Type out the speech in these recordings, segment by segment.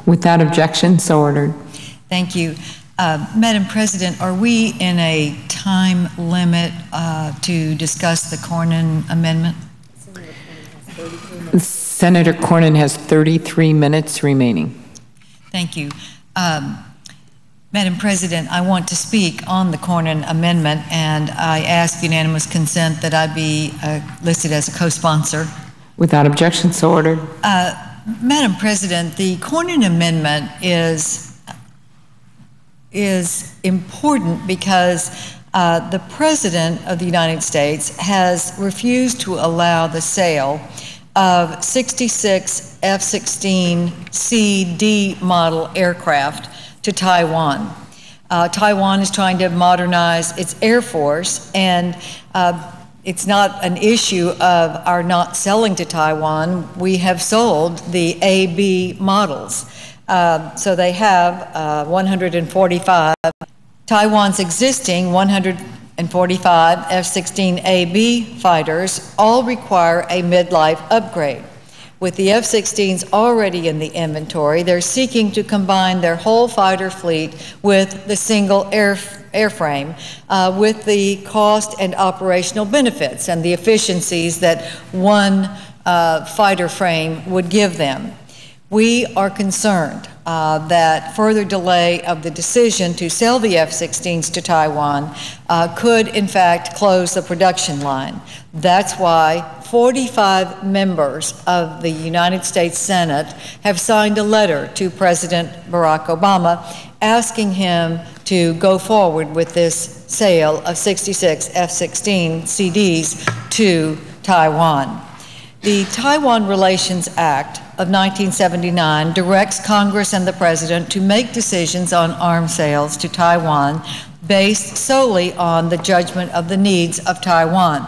Without objection, so ordered. Thank you. Madam President, are we in a time limit to discuss the Cornyn amendment? Senator Cornyn has 33 minutes remaining. Thank you. Madam President, I want to speak on the Cornyn amendment, and I ask unanimous consent that I be listed as a co-sponsor. Without objection, so ordered. Madam President, the Cornyn amendment is important because the President of the United States has refused to allow the sale of 66 F-16C/D model aircraft to Taiwan. Taiwan is trying to modernize its Air Force, and it's not an issue of our not selling to Taiwan. We have sold the A/B models. So they have 145. Taiwan's existing 145 F-16AB fighters all require a midlife upgrade. With the F-16s already in the inventory, they're seeking to combine their whole fighter fleet with the single airframe with the cost and operational benefits and the efficiencies that one fighter frame would give them. We are concerned that further delay of the decision to sell the F-16s to Taiwan could, in fact, close the production line. That's why 45 members of the United States Senate have signed a letter to President Barack Obama asking him to go forward with this sale of 66 F-16 CDs to Taiwan. The Taiwan Relations Act of 1979 directs Congress and the President to make decisions on arms sales to Taiwan based solely on the judgment of the needs of Taiwan.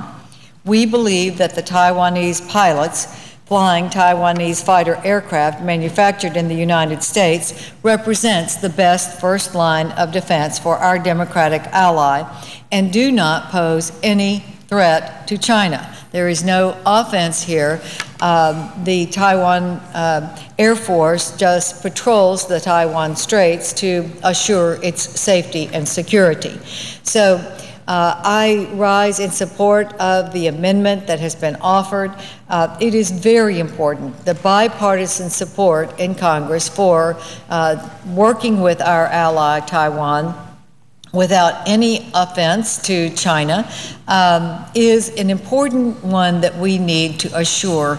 We believe that the Taiwanese pilots flying Taiwanese fighter aircraft manufactured in the United States represents the best first line of defense for our democratic ally and do not pose any threat to China. There is no offense here. The Taiwan Air Force just patrols the Taiwan Straits to assure its safety and security. So I rise in support of the amendment that has been offered. It is very important, the bipartisan support in Congress for working with our ally Taiwan without any offense to China is an important one that we need to assure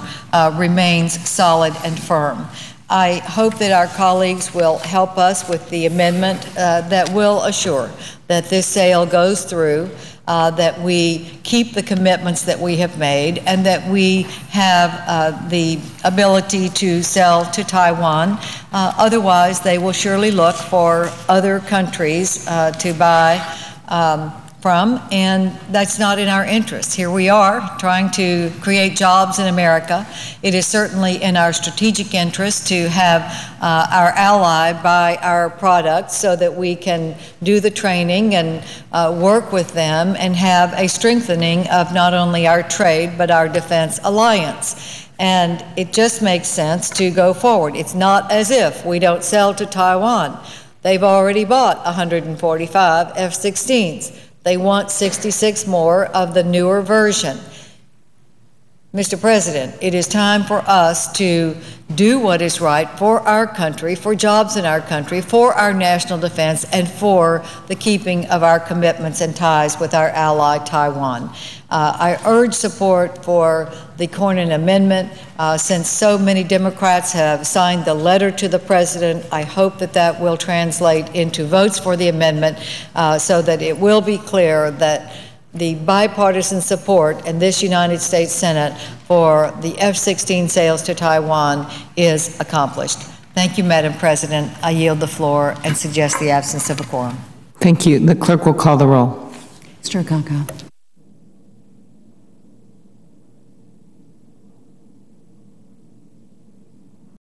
remains solid and firm. I hope that our colleagues will help us with the amendment that will assure that this sale goes through, that we keep the commitments that we have made, and that we have the ability to sell to Taiwan. Otherwise, they will surely look for other countries to buy from, and that's not in our interest. Here we are trying to create jobs in America. It is certainly in our strategic interest to have our ally buy our products so that we can do the training and work with them and have a strengthening of not only our trade but our defense alliance. And it just makes sense to go forward. It's not as if we don't sell to Taiwan. They've already bought 145 F-16s. They want 66 more of the newer version. Mr. President, it is time for us to do what is right for our country, for jobs in our country, for our national defense, and for the keeping of our commitments and ties with our ally Taiwan. I urge support for the Cornyn Amendment. Since so many Democrats have signed the letter to the President, I hope that that will translate into votes for the amendment so that it will be clear that the bipartisan support in this United States Senate for the F-16 sales to Taiwan is accomplished. Thank you, Madam President. I yield the floor and suggest the absence of a quorum. Thank you. The clerk will call the roll. Mr. Akaka.